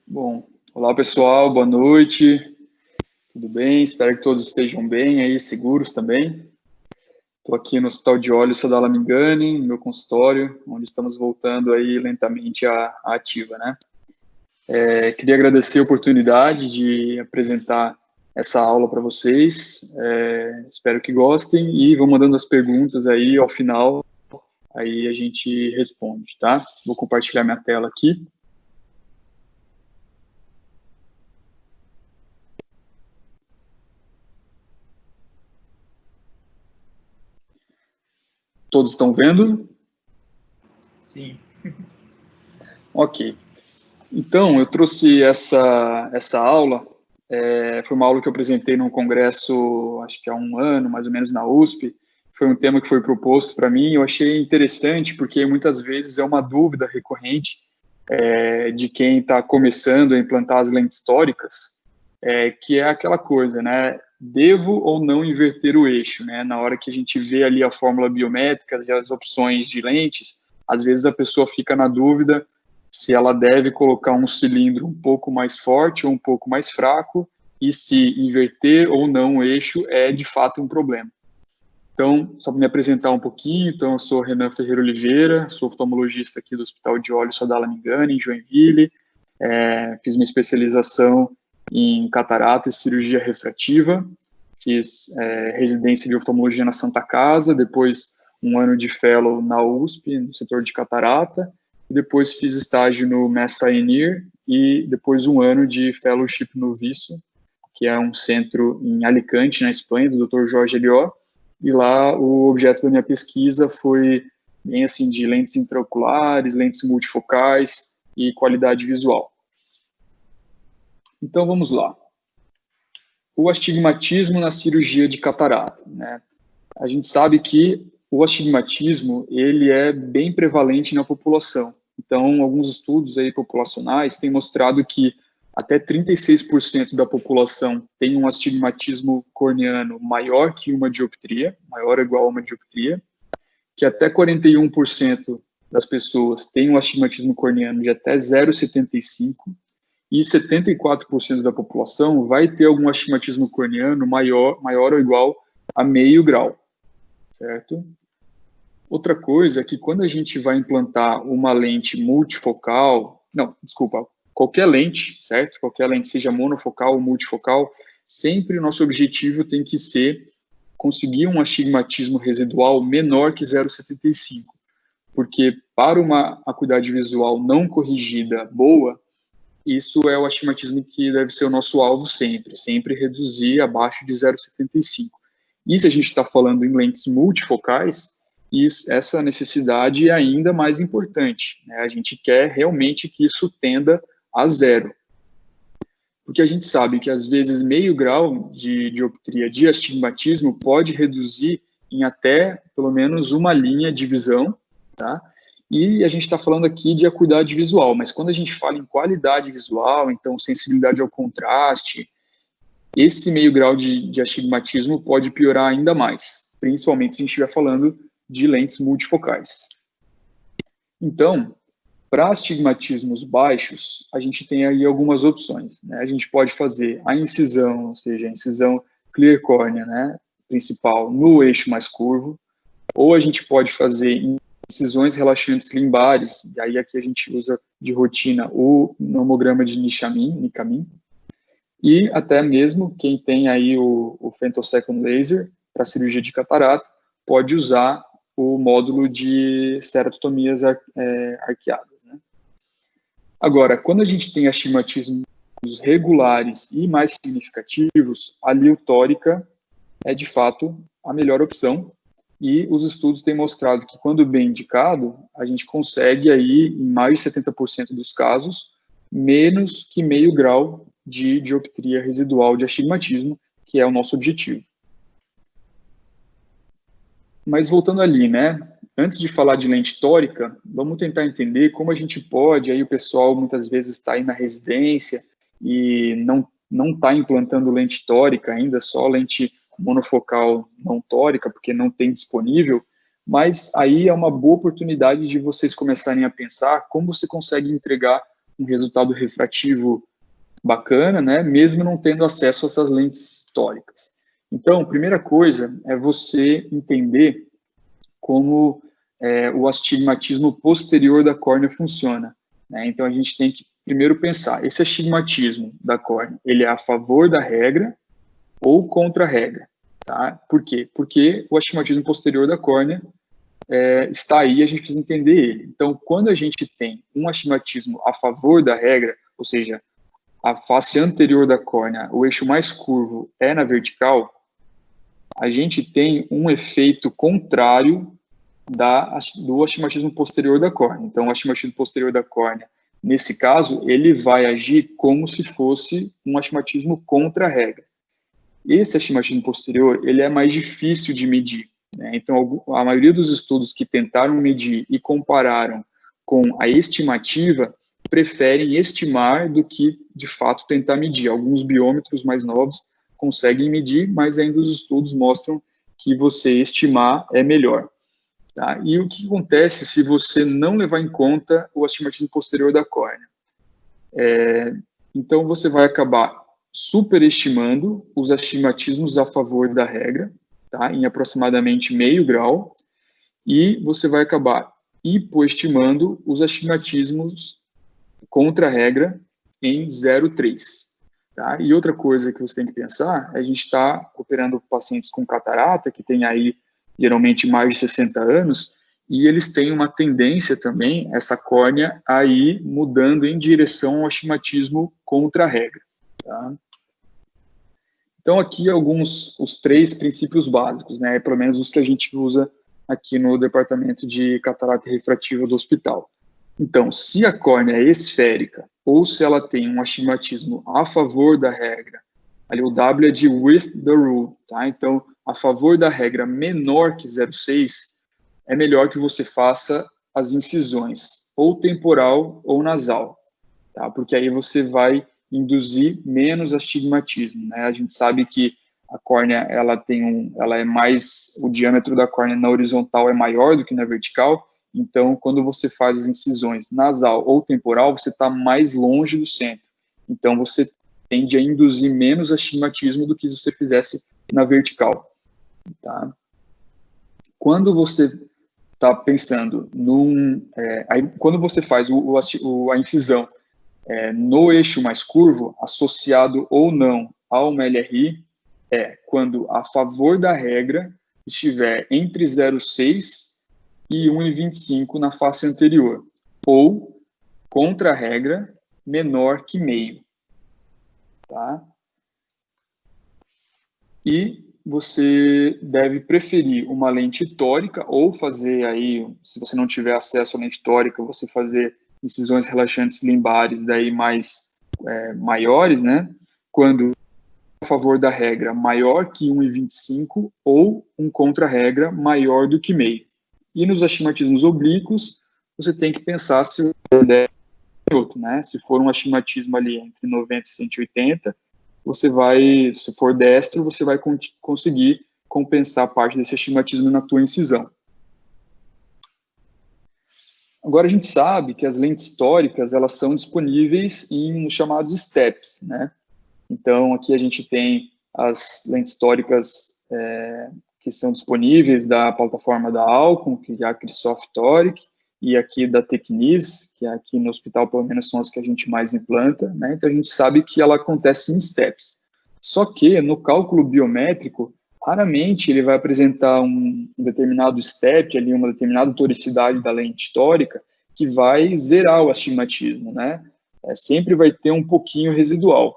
Bom, olá pessoal, boa noite, tudo bem? Espero que todos estejam bem aí, seguros também. Estou aqui no Hospital de Olhos Sadala Mingani, no meu consultório, onde estamos voltando aí lentamente à ativa, né? Queria agradecer a oportunidade de apresentar essa aula para vocês, espero que gostem e vão mandando as perguntas aí ao final, aí a gente responde, tá? Vou compartilhar minha tela aqui. Todos estão vendo? Sim. Ok. Então, eu trouxe essa aula, foi uma aula que eu apresentei num congresso, acho que há um ano, mais ou menos, na USP. Foi um tema que foi proposto para mim, eu achei interessante, porque muitas vezes é uma dúvida recorrente de quem está começando a implantar as lentes tóricas, que é aquela coisa, né? Devo ou não inverter o eixo, né? Na hora que a gente vê ali a fórmula biométrica e as opções de lentes, às vezes a pessoa fica na dúvida se ela deve colocar um cilindro um pouco mais forte ou um pouco mais fraco, e se inverter ou não o eixo é de fato um problema. Então, só para me apresentar um pouquinho, então eu sou Renan Ferreira Oliveira, sou oftalmologista aqui do Hospital de Olhos Sadala Mingani, em Joinville, fiz minha especialização em catarata e cirurgia refrativa, fiz residência de oftalmologia na Santa Casa, depois um ano de fellow na USP, no setor de catarata, e depois fiz estágio no Mass Pioneer e depois um ano de fellowship no Viso, que é um centro em Alicante, na Espanha, do Dr. Jorge Elió, e lá o objeto da minha pesquisa foi bem assim de lentes intraoculares, lentes multifocais e qualidade visual. Então vamos lá. O astigmatismo na cirurgia de catarata, né? A gente sabe que o astigmatismo ele é bem prevalente na população. Então, alguns estudos aí populacionais têm mostrado que até 36% da população tem um astigmatismo corneano maior que uma dioptria, maior ou igual a uma dioptria, que até 41% das pessoas têm um astigmatismo corneano de até 0,75 e 74% da população vai ter algum astigmatismo corneano maior ou igual a meio grau, certo? Outra coisa é que quando a gente vai implantar uma lente multifocal, qualquer lente, certo? Qualquer lente, seja monofocal ou multifocal, sempre o nosso objetivo tem que ser conseguir um astigmatismo residual menor que 0,75, porque para uma acuidade visual não corrigida boa, isso é o astigmatismo que deve ser o nosso alvo sempre reduzir abaixo de 0,75. E se a gente está falando em lentes multifocais, essa necessidade é ainda mais importante, né? A gente quer realmente que isso tenda a zero. Porque a gente sabe que, às vezes, meio grau de dioptria de astigmatismo pode reduzir em até, pelo menos, uma linha de visão, tá? E a gente está falando aqui de acuidade visual, mas quando a gente fala em qualidade visual, então sensibilidade ao contraste, esse meio grau de astigmatismo pode piorar ainda mais, principalmente se a gente estiver falando de lentes multifocais. Então, para astigmatismos baixos, a gente tem aí algumas opções, né? A gente pode fazer a incisão, ou seja, a incisão clear cornea, né, principal, no eixo mais curvo, ou a gente pode fazer incisões relaxantes limbares, e aí aqui a gente usa de rotina o nomograma de Nicamin, e até mesmo quem tem aí o femtosecond laser para cirurgia de catarata pode usar o módulo de ceratotomias arqueadas, né? Agora, quando a gente tem astigmatismos regulares e mais significativos, a liu-tórica é de fato a melhor opção, e os estudos têm mostrado que, quando bem indicado, a gente consegue aí, em mais de 70% dos casos, menos que meio grau de dioptria residual de astigmatismo, que é o nosso objetivo. Mas voltando ali, né? Antes de falar de lente tórica, vamos tentar entender como a gente pode, aí o pessoal muitas vezes está aí na residência e não está implantando lente tórica ainda, só lente monofocal não tórica, porque não tem disponível, mas aí é uma boa oportunidade de vocês começarem a pensar como você consegue entregar um resultado refrativo bacana, né, mesmo não tendo acesso a essas lentes históricas. Então, a primeira coisa é você entender como o astigmatismo posterior da córnea funciona, né? Então, a gente tem que primeiro pensar, esse astigmatismo da córnea, ele é a favor da regra ou contra a regra, tá? Por quê? Porque o astigmatismo posterior da córnea está aí, a gente precisa entender ele. Então, quando a gente tem um astigmatismo a favor da regra, ou seja, a face anterior da córnea, o eixo mais curvo é na vertical, a gente tem um efeito contrário do astigmatismo posterior da córnea. Então, o astigmatismo posterior da córnea, nesse caso, ele vai agir como se fosse um astigmatismo contra a regra. Esse astigmatismo posterior, ele é mais difícil de medir, né? Então, a maioria dos estudos que tentaram medir e compararam com a estimativa preferem estimar do que, de fato, tentar medir. Alguns biômetros mais novos conseguem medir, mas ainda os estudos mostram que você estimar é melhor. Tá? E o que acontece se você não levar em conta o astigmatismo posterior da córnea? Então, você vai acabar superestimando os astigmatismos a favor da regra, tá? Em aproximadamente meio grau, e você vai acabar hipoestimando os astigmatismos contra a regra em 0,3. Tá? E outra coisa que você tem que pensar, a gente está operando pacientes com catarata, que tem aí geralmente mais de 60 anos, e eles têm uma tendência também, essa córnea, a ir mudando em direção ao astigmatismo contra a regra. Tá? Então, aqui os 3 princípios básicos, né? Pelo menos os que a gente usa aqui no departamento de catarata refrativa do hospital. Então, se a córnea é esférica ou se ela tem um astigmatismo a favor da regra, ali o W é de with the rule, tá? Então, a favor da regra menor que 0,6, é melhor que você faça as incisões, ou temporal ou nasal, tá? Porque aí você vai induzir menos astigmatismo, né? A gente sabe que a córnea, ela é mais, o diâmetro da córnea na horizontal é maior do que na vertical, então quando você faz as incisões nasal ou temporal, você está mais longe do centro, então você tende a induzir menos astigmatismo do que se você fizesse na vertical, tá? Quando você está pensando quando você faz a incisão no eixo mais curvo, associado ou não ao MLRI, quando a favor da regra estiver entre 0,6 e 1,25 na face anterior, ou contra a regra menor que meio. Tá? E você deve preferir uma lente tórica ou fazer aí, se você não tiver acesso à lente tórica, você fazer incisões relaxantes limbares daí maiores, né? Quando a favor da regra maior que 1,25 ou um contra-regra maior do que meio. E nos astigmatismos oblíquos, você tem que pensar se outro, né? Se for um astigmatismo ali entre 90 e 180, se for destro, você vai conseguir compensar parte desse astigmatismo na tua incisão. Agora, a gente sabe que as lentes tóricas, elas são disponíveis em chamados steps, né? Então, aqui a gente tem as lentes tóricas que são disponíveis da plataforma da Alcon, que é a Crisoft Toric, e aqui da Tecnis, que aqui no hospital, pelo menos, são as que a gente mais implanta, né? Então, a gente sabe que ela acontece em steps. Só que, no cálculo biométrico, raramente ele vai apresentar um determinado step, ali, uma determinada toricidade da lente tórica, que vai zerar o astigmatismo, né? Sempre vai ter um pouquinho residual.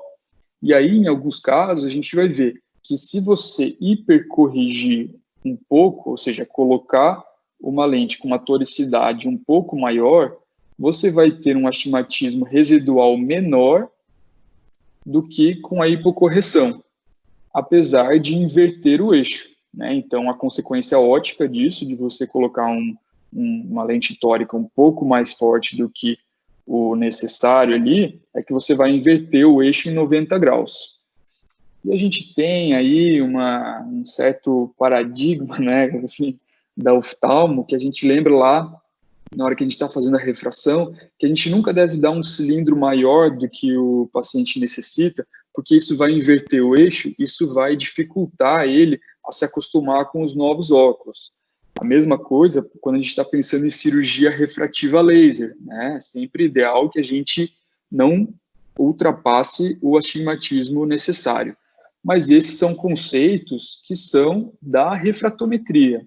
E aí, em alguns casos, a gente vai ver que se você hipercorrigir um pouco, ou seja, colocar uma lente com uma toricidade um pouco maior, você vai ter um astigmatismo residual menor do que com a hipocorreção, apesar de inverter o eixo, né? Então, a consequência ótica disso, de você colocar uma lente tórica um pouco mais forte do que o necessário ali, é que você vai inverter o eixo em 90 graus. E a gente tem aí um certo paradigma, né, assim, da oftalmo, que a gente lembra lá na hora que a gente está fazendo a refração, que a gente nunca deve dar um cilindro maior do que o paciente necessita, porque isso vai inverter o eixo, isso vai dificultar ele a se acostumar com os novos óculos. A mesma coisa quando a gente está pensando em cirurgia refrativa laser, né? É sempre ideal que a gente não ultrapasse o astigmatismo necessário. Mas esses são conceitos que são da refratometria,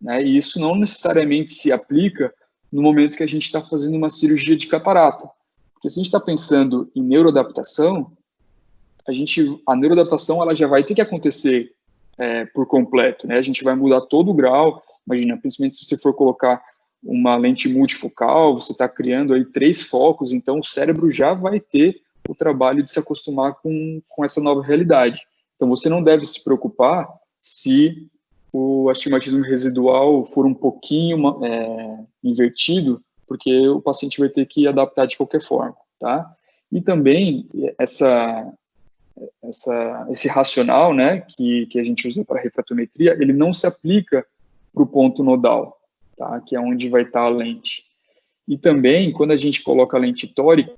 né? E isso não necessariamente se aplica no momento que a gente está fazendo uma cirurgia de catarata. Porque se a gente está pensando em neuroadaptação, a neuroadaptação ela já vai ter que acontecer por completo, né? A gente vai mudar todo o grau, imagina, principalmente se você for colocar uma lente multifocal, você está criando aí 3 focos, então o cérebro já vai ter o trabalho de se acostumar com essa nova realidade. Então você não deve se preocupar se o astigmatismo residual for um pouquinho invertido, porque o paciente vai ter que adaptar de qualquer forma, tá? E também esse racional, né, que a gente usa para refratometria, ele não se aplica para o ponto nodal, tá? Que é onde vai estar a lente. E também, quando a gente coloca a lente tórica,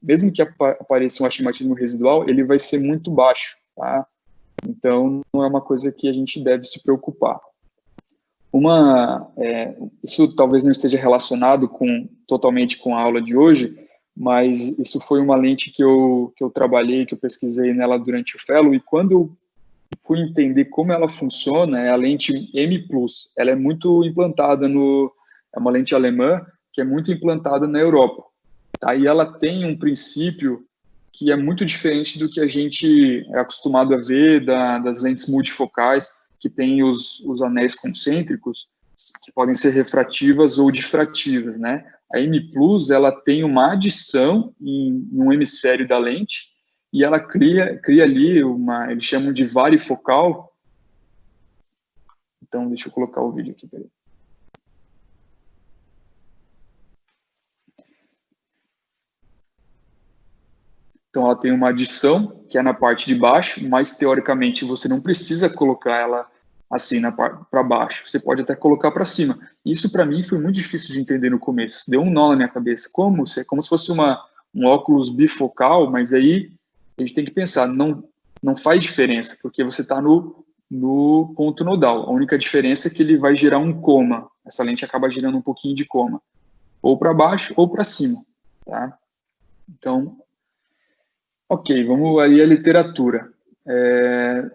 mesmo que apareça um astigmatismo residual, ele vai ser muito baixo, tá? Então, não é uma coisa que a gente deve se preocupar. Isso talvez não esteja relacionado totalmente com a aula de hoje, mas isso foi uma lente que eu trabalhei, que eu pesquisei nela durante o fellow, e quando eu fui entender como ela funciona, é a lente M+. Ela é muito implantada é uma lente alemã, que é muito implantada na Europa. Tá? E ela tem um princípio que é muito diferente do que a gente é acostumado a ver das lentes multifocais, que tem os anéis concêntricos, que podem ser refrativas ou difrativas, né? A M+, ela tem uma adição em um hemisfério da lente, e ela cria ali eles chamam de varifocal. Então, deixa eu colocar o vídeo aqui, peraí. Então, ela tem uma adição, que é na parte de baixo, mas, teoricamente, você não precisa colocar ela assim, para baixo. Você pode até colocar para cima. Isso, para mim, foi muito difícil de entender no começo. Deu um nó na minha cabeça. Como se fosse um óculos bifocal, mas aí a gente tem que pensar, não faz diferença, porque você está no ponto nodal. A única diferença é que ele vai gerar um coma. Essa lente acaba gerando um pouquinho de coma. Ou para baixo ou para cima. Tá? Então, ok, vamos aí à literatura.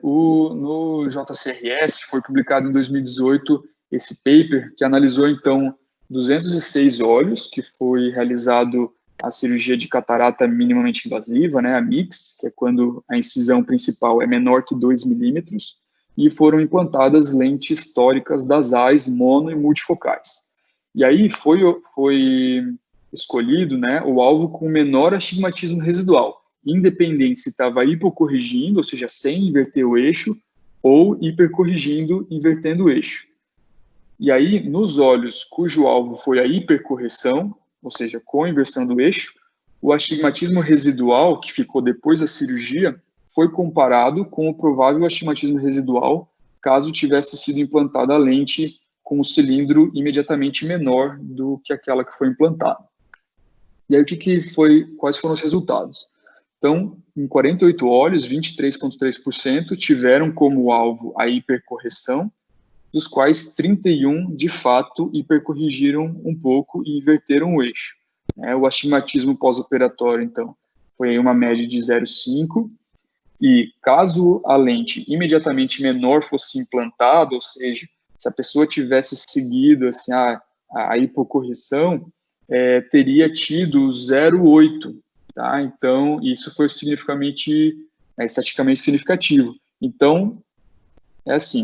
No JCRS foi publicado em 2018 esse paper que analisou, então, 206 olhos, que foi realizado a cirurgia de catarata minimamente invasiva, né, a MICS, que é quando a incisão principal é menor que 2 milímetros, e foram implantadas lentes tóricas das AIs mono e multifocais. E aí foi escolhido, né, o alvo com menor astigmatismo residual, independente se estava hipocorrigindo, ou seja, sem inverter o eixo, ou hipercorrigindo, invertendo o eixo. E aí, nos olhos cujo alvo foi a hipercorreção, ou seja, com inversão do eixo, o astigmatismo residual, que ficou depois da cirurgia, foi comparado com o provável astigmatismo residual, caso tivesse sido implantada a lente com o cilindro imediatamente menor do que aquela que foi implantada. E aí, quais foram os resultados? Então, em 48 olhos, 23,3% tiveram como alvo a hipercorreção, dos quais 31, de fato, hipercorrigiram um pouco e inverteram o eixo. O astigmatismo pós-operatório, então, foi uma média de 0,5, e caso a lente imediatamente menor fosse implantada, ou seja, se a pessoa tivesse seguido assim, a hipocorreção, teria tido 0,8, tá? Então, isso foi estatisticamente significativo. Então,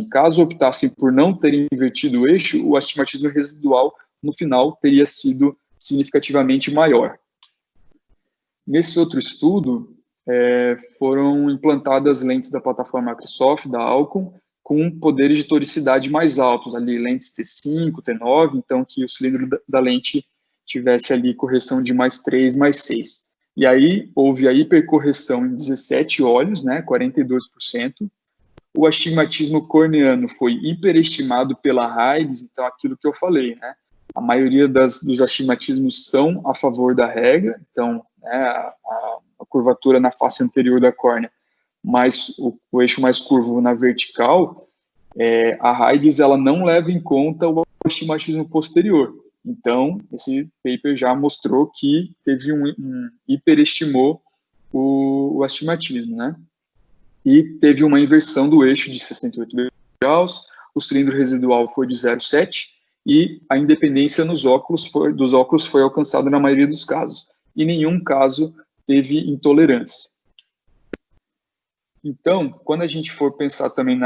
caso optassem por não terem invertido o eixo, o astigmatismo residual, no final, teria sido significativamente maior. Nesse outro estudo, foram implantadas lentes da plataforma Microsoft, da Alcon, com poderes de toricidade mais altos, ali lentes T5, T9, então que o cilindro da lente tivesse ali correção de mais 3, mais 6. E aí houve a hipercorreção em 17 olhos, né, 42%. O astigmatismo corneano foi hiperestimado pela Heides, então aquilo que eu falei, né? a maioria dos astigmatismos são a favor da regra, então, né, a curvatura na face anterior da córnea, mais o eixo mais curvo na vertical, a Huygens ela não leva em conta o astigmatismo posterior. Então, esse paper já mostrou que teve hiperestimou o astigmatismo, né? E teve uma inversão do eixo de 68 graus, o cilindro residual foi de 0,7 e a independência dos óculos foi alcançada na maioria dos casos. E nenhum caso teve intolerância. Então, quando a gente for pensar também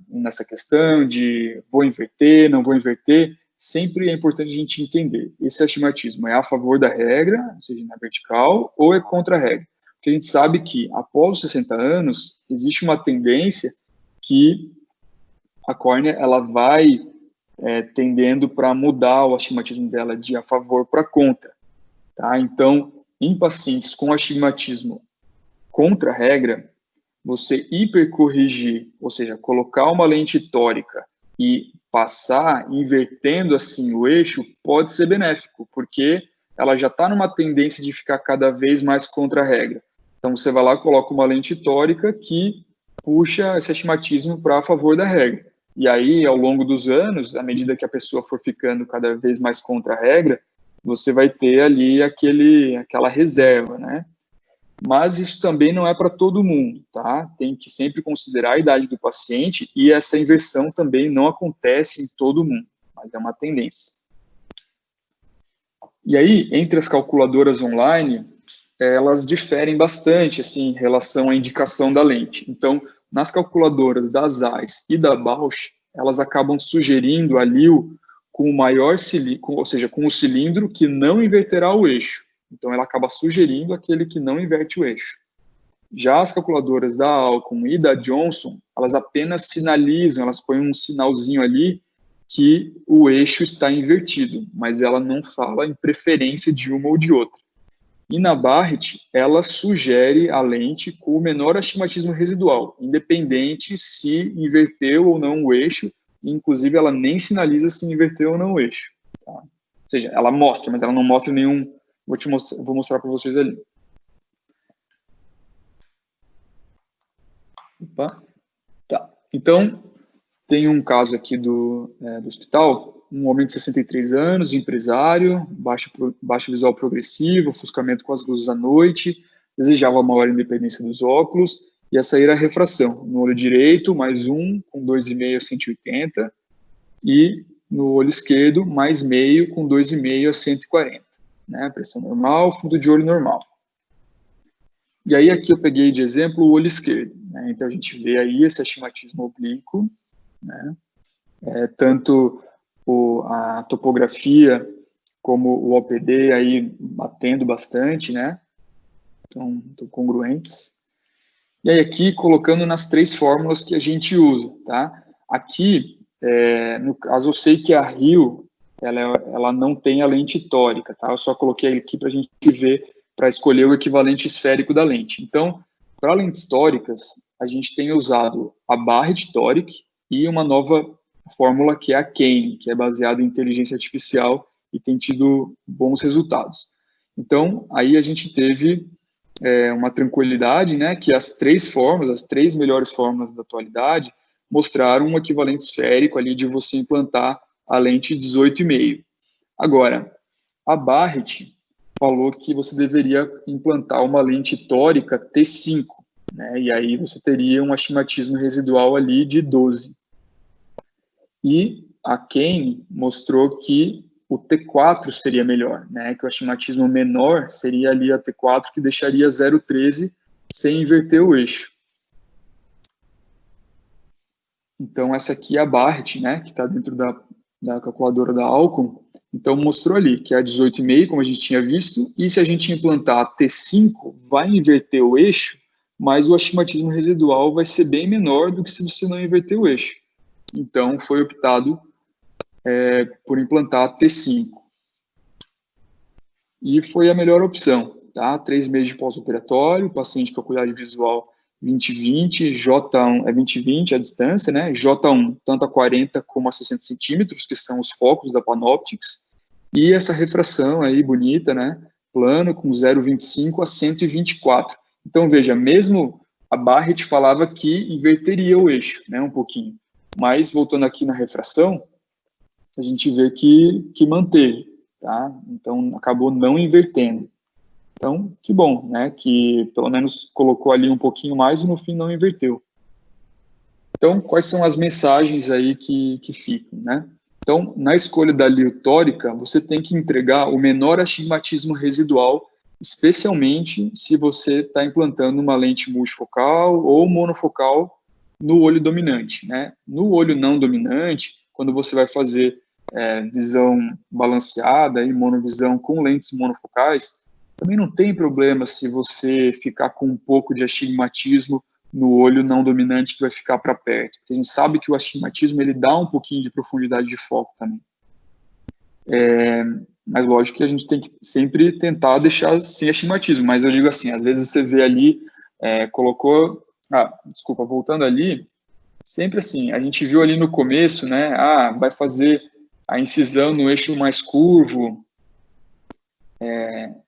nessa questão de vou inverter, não vou inverter, sempre é importante a gente entender, esse astigmatismo é a favor da regra, ou seja, na vertical, ou é contra a regra? Porque a gente sabe que, após os 60 anos, existe uma tendência que a córnea ela vai tendendo para mudar o astigmatismo dela de a favor para contra. Tá? Então, em pacientes com astigmatismo contra a regra, você hipercorrigir, ou seja, colocar uma lente tórica e passar invertendo assim o eixo, pode ser benéfico, porque ela já está numa tendência de ficar cada vez mais contra a regra. Então, você vai lá e coloca uma lente tórica que puxa esse astigmatismo para a favor da regra. E aí, ao longo dos anos, à medida que a pessoa for ficando cada vez mais contra a regra, você vai ter ali aquela reserva, né? Mas isso também não é para todo mundo, tá? Tem que sempre considerar a idade do paciente e essa inversão também não acontece em todo mundo, mas é uma tendência. E aí, entre as calculadoras online, elas diferem bastante, assim, em relação à indicação da lente. Então, nas calculadoras da Zeiss e da Bausch, elas acabam sugerindo a LIO com o maior cilindro, ou seja, com o cilindro que não inverterá o eixo. Então, ela acaba sugerindo aquele que não inverte o eixo. Já as calculadoras da Alcon e da Johnson, elas apenas sinalizam, elas põem um sinalzinho ali que o eixo está invertido, mas ela não fala em preferência de uma ou de outra. E na Barrett, ela sugere a lente com o menor astigmatismo residual, independente se inverteu ou não o eixo, e inclusive ela nem sinaliza se inverteu ou não o eixo. Tá? Ou seja, ela mostra, mas ela não mostra nenhum. Vou mostrar para vocês ali. Opa. Tá. Então, tem um caso aqui do hospital, um homem de 63 anos, empresário, baixa visual progressiva, ofuscamento com as luzes à noite, desejava maior independência dos óculos, e essa aí era a refração. No olho direito, mais um, com 2,5 a 180, e no olho esquerdo, mais meio, com 2,5 a 140. Né? Pressão normal, fundo de olho normal. E aí aqui eu peguei de exemplo o olho esquerdo. Né? Então a gente vê aí esse astigmatismo oblíquo, né? Tanto a topografia como o OPD aí batendo bastante, né? Então, congruentes. E aí aqui colocando nas 3 fórmulas que a gente usa, tá? Aqui, no caso, eu sei que a Rio, ela não tem a lente tórica, tá? Eu só coloquei aqui para a gente ver, para escolher o equivalente esférico da lente. Então, para lentes tóricas, a gente tem usado a Barrett Toric e uma nova fórmula que é a Kane, que é baseada em inteligência artificial e tem tido bons resultados. Então, aí a gente teve uma tranquilidade, né, que as 3 fórmulas, as 3 melhores fórmulas da atualidade, mostraram um equivalente esférico ali de você implantar a lente 18,5. Agora, a Barrett falou que você deveria implantar uma lente tórica T5, né, e aí você teria um astigmatismo residual ali de 12. E a Kane mostrou que o T4 seria melhor, né? Que o astigmatismo menor seria ali a T4, que deixaria 0,13 sem inverter o eixo. Então, essa aqui é a Barrett, né? Que está dentro da calculadora da Alcon. Então, mostrou ali que é a 18,5, como a gente tinha visto, e se a gente implantar a T5, vai inverter o eixo, mas o astigmatismo residual vai ser bem menor do que se você não inverter o eixo. Então, foi optado por implantar a T5. E foi a melhor opção, tá? 3 meses de pós-operatório, paciente com acuidade visual 20/20, J1 é 20/20 a distância, né? J1 tanto a 40 como a 60 centímetros, que são os focos da Panoptix, e essa refração aí bonita, né? Plano com 0,25 a 124. Então, veja, mesmo a Barrett falava que inverteria o eixo, né? Um pouquinho. Mas, voltando aqui na refração, a gente vê que manteve, tá? Então, acabou não invertendo. Então, que bom, né? Que pelo menos colocou ali um pouquinho mais e no fim não inverteu. Então, quais são as mensagens aí que ficam, né? Então, na escolha da lio tórica, você tem que entregar o menor astigmatismo residual, especialmente se você está implantando uma lente multifocal ou monofocal no olho dominante, né? No olho não dominante, quando você vai fazer visão balanceada e monovisão com lentes monofocais, também não tem problema se você ficar com um pouco de astigmatismo no olho não dominante que vai ficar para perto. Porque a gente sabe que o astigmatismo ele dá um pouquinho de profundidade de foco também. Mas lógico que a gente tem que sempre tentar deixar sem astigmatismo. Mas eu digo assim, às vezes você vê ali, colocou... desculpa, voltando ali, sempre assim, a gente viu ali no começo, né? Vai fazer a incisão no eixo mais curvo,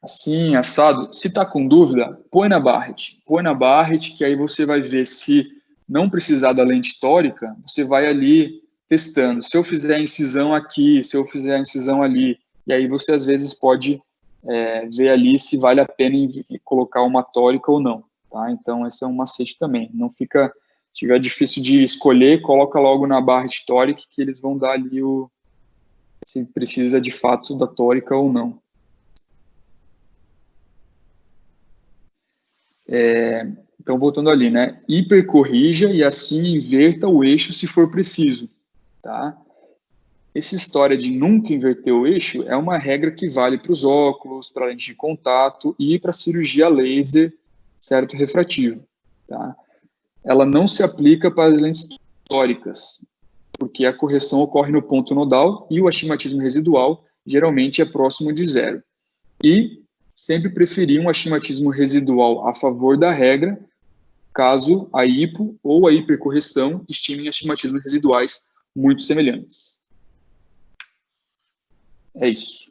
assim, assado. Se está com dúvida, põe na Barrett, que aí você vai ver se não precisar da lente tórica, você vai ali testando. Se eu fizer a incisão aqui, se eu fizer a incisão ali, e aí você às vezes pode ver ali se vale a pena colocar uma tórica ou não, tá? Então esse é um macete também. Não fica, se tiver difícil de escolher, coloca logo na Barrett tórica que eles vão dar ali se precisa de fato da tórica ou não. Então, voltando ali, né? Hipercorrija e assim inverta o eixo se for preciso, tá? Essa história de nunca inverter o eixo é uma regra que vale para os óculos, para a lente de contato e para a cirurgia laser, certo, refrativa, tá? Ela não se aplica para as lentes tóricas, porque a correção ocorre no ponto nodal e o astigmatismo residual geralmente é próximo de zero. E sempre preferir um astigmatismo residual a favor da regra, caso a hipo ou a hipercorreção estimem astigmatismos residuais muito semelhantes. É isso.